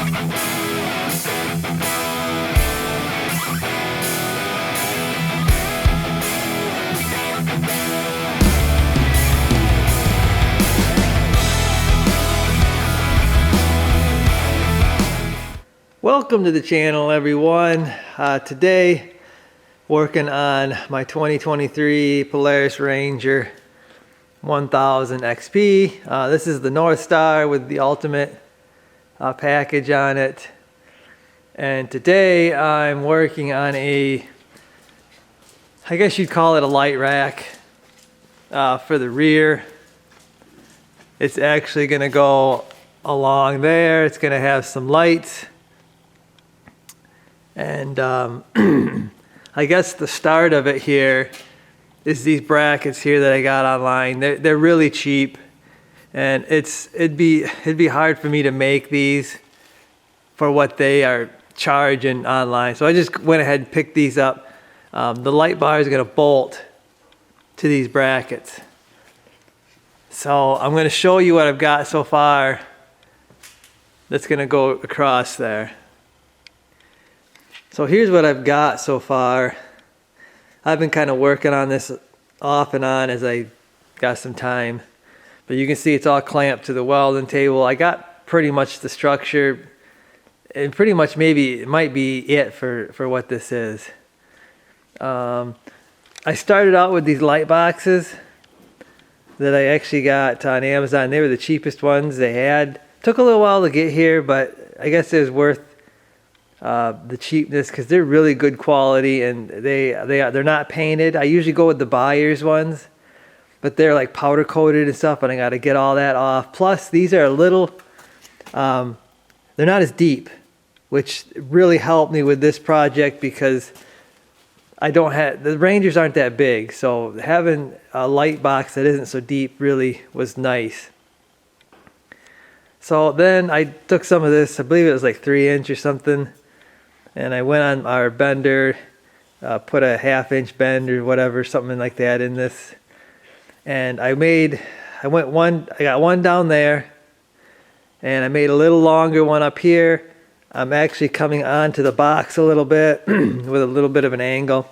Welcome to the channel, everyone. Today working on my 2023 Polaris Ranger 1000 XP. This is the Northstar with the ultimate package on it. And today I'm working on I guess you'd call it a light rack for the rear. It's actually going to go along there. It's going to have some lights. And I guess the start of it here is these brackets here that I got online. They're really cheap, and it'd be hard for me to make these for what they are charging online. So I just went ahead and picked these up. The light bar is going to bolt to these brackets. So I'm going to show you what I've got so far that's going to go across there. So here's what I've got so far. I've been kind of working on this off and on as I got some time. But you can see it's all clamped to the welding table. I got pretty much the structure, and pretty much maybe it might be it for what this is. I started out with these light boxes that I actually got on Amazon. They were the cheapest ones they had. Took a little while to get here, but I guess it was worth the cheapness because they're really good quality, and they're not painted. I usually go with the buyer's ones, but they're like powder coated and stuff, and I got to get all that off. Plus these are a little they're not as deep, which really helped me with this project because the Rangers aren't that big, so having a light box that isn't so deep really was nice. So then I took some of this, I believe it was like 3" or something, and I went on our bender, put a 1/2" bend or whatever, something like that in this. And I got one down there, and I made a little longer one up here. I'm actually coming onto the box a little bit with a little bit of an angle.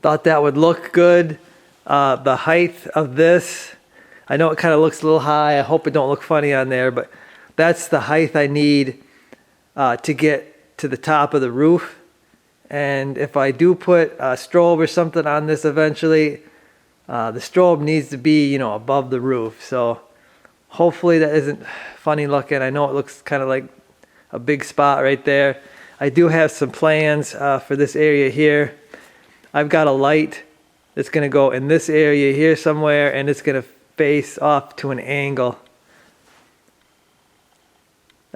Thought that would look good. The height of this, I know it kind of looks a little high. I hope it don't look funny on there, but that's the height I need to get to the top of the roof. And if I do put a strobe or something on this eventually, the strobe needs to be, above the roof. So hopefully that isn't funny looking. I know it looks kind of like a big spot right there. I do have some plans for this area here. I've got a light that's going to go in this area here somewhere, and it's going to face off to an angle.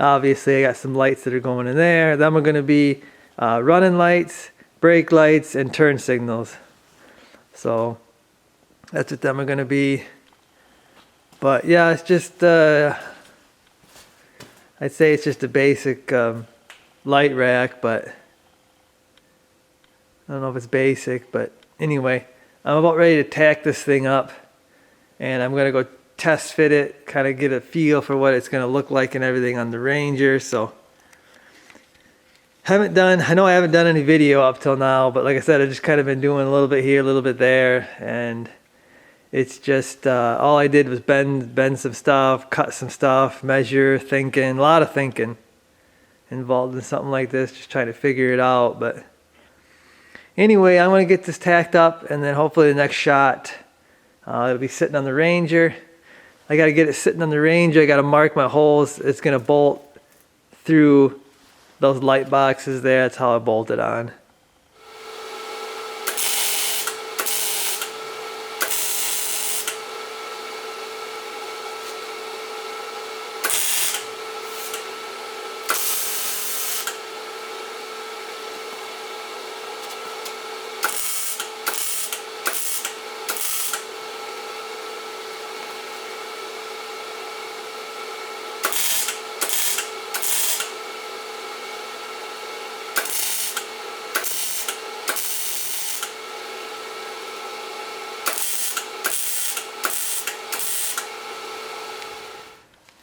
Obviously I got some lights that are going in there. Them are going to be running lights, brake lights, and turn signals. So that's what them are going to be. But yeah, it's just I'd say it's just a basic light rack, but I don't know if it's basic. But anyway, I'm about ready to tack this thing up, and I'm going to go test fit it, kind of get a feel for what it's going to look like and everything on the Ranger. So I know I haven't done any video up till now, but like I said, I've just kind of been doing a little bit here, a little bit there, and it's just all I did was bend some stuff, cut some stuff, measure, thinking, a lot of thinking involved in something like this, just trying to figure it out. But anyway, I'm going to get this tacked up, and then hopefully the next shot it'll be sitting on the Ranger. I got to get it sitting on the Ranger. I got to mark my holes. It's going to bolt through those light boxes there. That's how I bolt it on.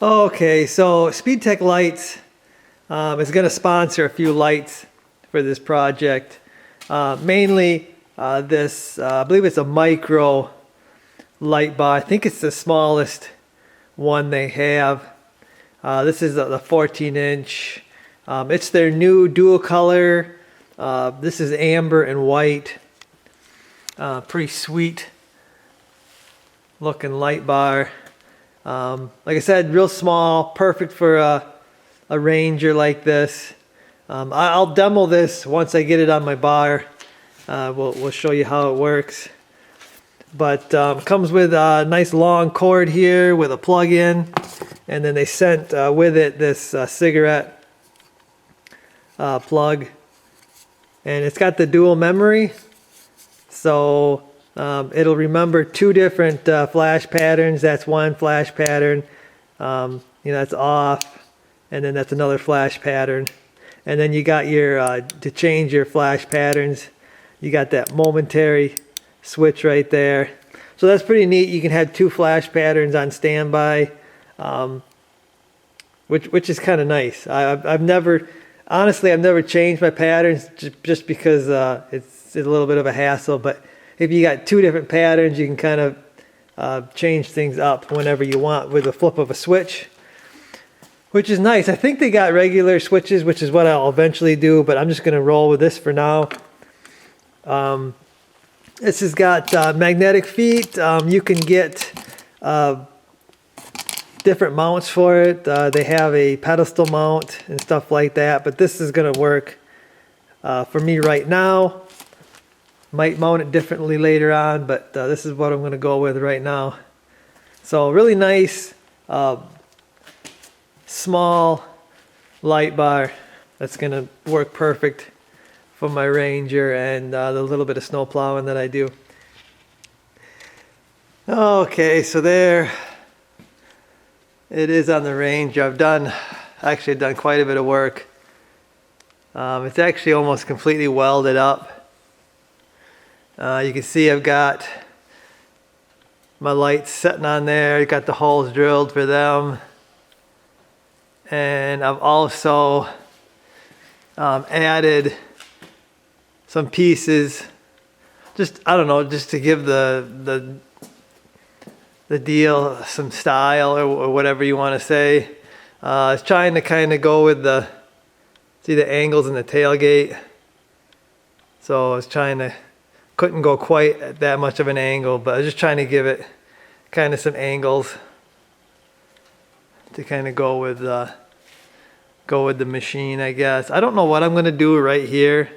Okay, so SpeedTech lights is going to sponsor a few lights for this project. Mainly this, I believe it's a micro light bar. I think it's the smallest one they have. This is the 14-inch. It's their new dual color. This is amber and white. Pretty sweet looking light bar. Like I said, real small, perfect for a Ranger like this. I'll demo this once I get it on my bar. We'll show you how it works. But comes with a nice long cord here with a plug-in, and then they sent with it this cigarette plug, and it's got the dual memory, so it'll remember two different flash patterns. That's one flash pattern, that's off, and then that's another flash pattern, and then you got your to change your flash patterns, you got that momentary switch right there. So that's pretty neat. You can have two flash patterns on standby, which is kind of nice. I've never changed my patterns just because it's a little bit of a hassle. But if you got two different patterns, you can kind of change things up whenever you want with a flip of a switch, which is nice. I think they got regular switches, which is what I'll eventually do, but I'm just going to roll with this for now. This has got magnetic feet. You can get different mounts for it. They have a pedestal mount and stuff like that, but this is going to work for me right now. Might mount it differently later on, but this is what I'm going to go with right now. So really nice small light bar that's going to work perfect for my Ranger and the little bit of snow plowing that I do. Okay, so there it is on the Ranger. I've done quite a bit of work. It's actually almost completely welded up. You can see I've got my lights sitting on there. I've got the holes drilled for them. And I've also added some pieces, just to give the deal some style or whatever you want to say. I was trying to kind of go with see the angles in the tailgate. So I was couldn't go quite at that much of an angle, but I was just trying to give it kind of some angles to kind of go with the machine, I guess. I don't know what I'm gonna do right here.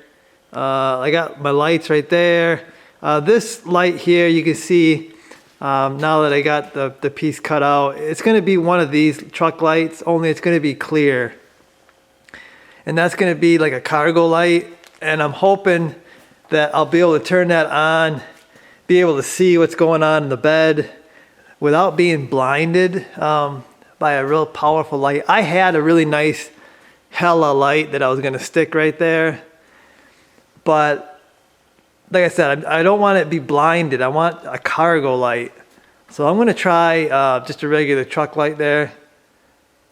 I got my lights right there. This light here, you can see now that I got the piece cut out, it's going to be one of these truck lights, only it's going to be clear. And that's going to be like a cargo light. And I'm hoping that I'll be able to turn that on, be able to see what's going on in the bed without being blinded by a real powerful light. I had a really nice Hella light that I was going to stick right there. But like I said, I don't want it to be blinded. I want a cargo light. So I'm going to try just a regular truck light there.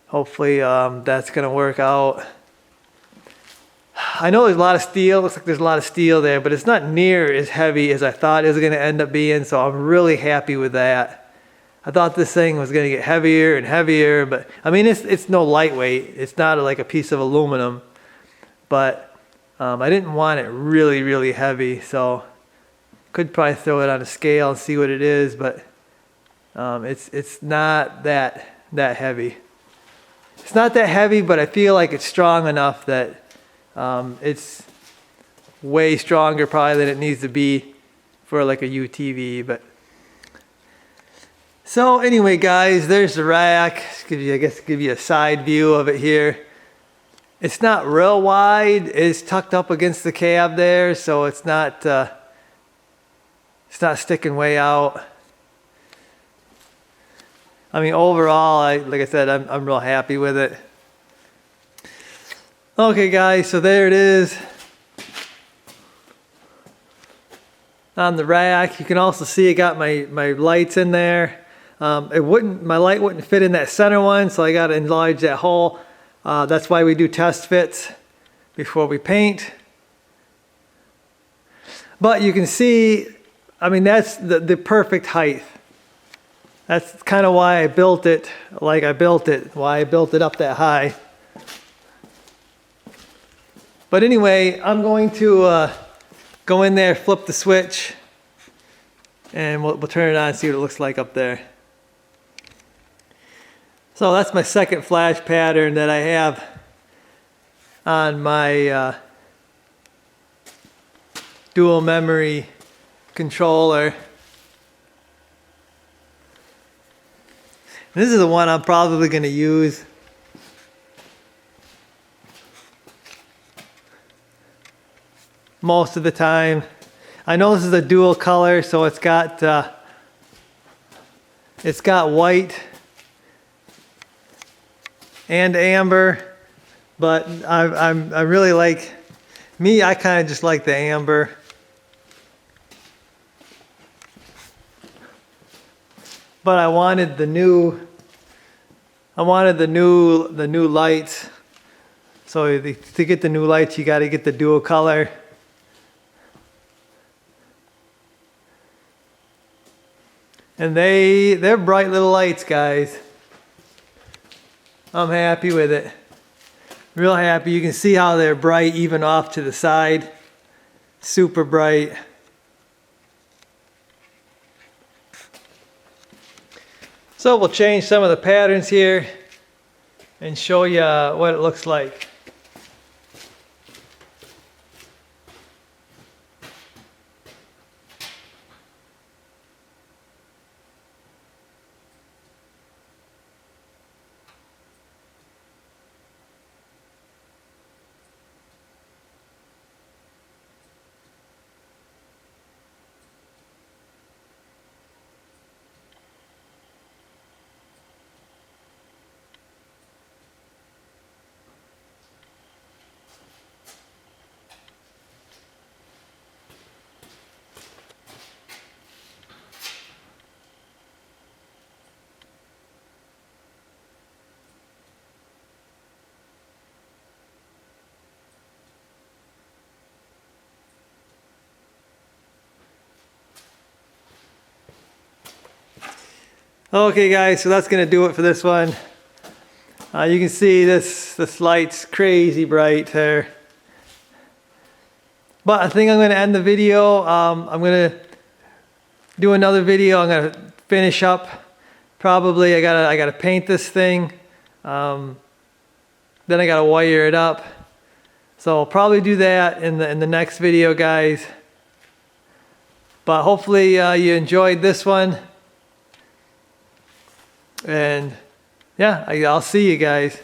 Hopefully that's going to work out. I know there's a lot of steel. Looks like there's a lot of steel there, but it's not near as heavy as I thought it was going to end up being. So I'm really happy with that. I thought this thing was going to get heavier and heavier, but I mean, it's no lightweight. It's not like a piece of aluminum, but I didn't want it really, really heavy, so could probably throw it on a scale and see what it is, but it's not that heavy. It's not that heavy, but I feel like it's strong enough that it's way stronger probably than it needs to be for like a UTV. But so anyway, guys, there's the rack. Give you a side view of it here. It's not real wide. It's tucked up against the cab there, so it's not sticking way out. I mean, overall, like I said, I'm real happy with it. Okay, guys, so there it is on the rack. You can also see I got my lights in there. My light wouldn't fit in that center one, so I got to enlarge that hole. That's why we do test fits before we paint. But you can see, I mean, that's the perfect height. That's kind of why I built it like I built it, why I built it up that high. But anyway, I'm going to go in there, flip the switch, and we'll turn it on and see what it looks like up there. So that's my second flash pattern that I have on my dual memory controller. This is the one I'm probably going to use. Most of the time. I know this is a dual color, so it's got white and amber, but I really like, I kind of just like the amber. But I wanted the new lights. So to get the new lights, you got to get the dual color. And they're bright little lights, guys. I'm happy with it. Real happy. You can see how they're bright even off to the side. Super bright. So we'll change some of the patterns here and show you what it looks like. Okay guys, so that's gonna do it for this one. You can see this light's crazy bright there. But I think I'm gonna end the video. I'm gonna do another video. I'm gonna finish up. Probably I gotta paint this thing. Then I gotta wire it up. So I'll probably do that in the next video, guys. But hopefully you enjoyed this one. And yeah, I'll see you guys.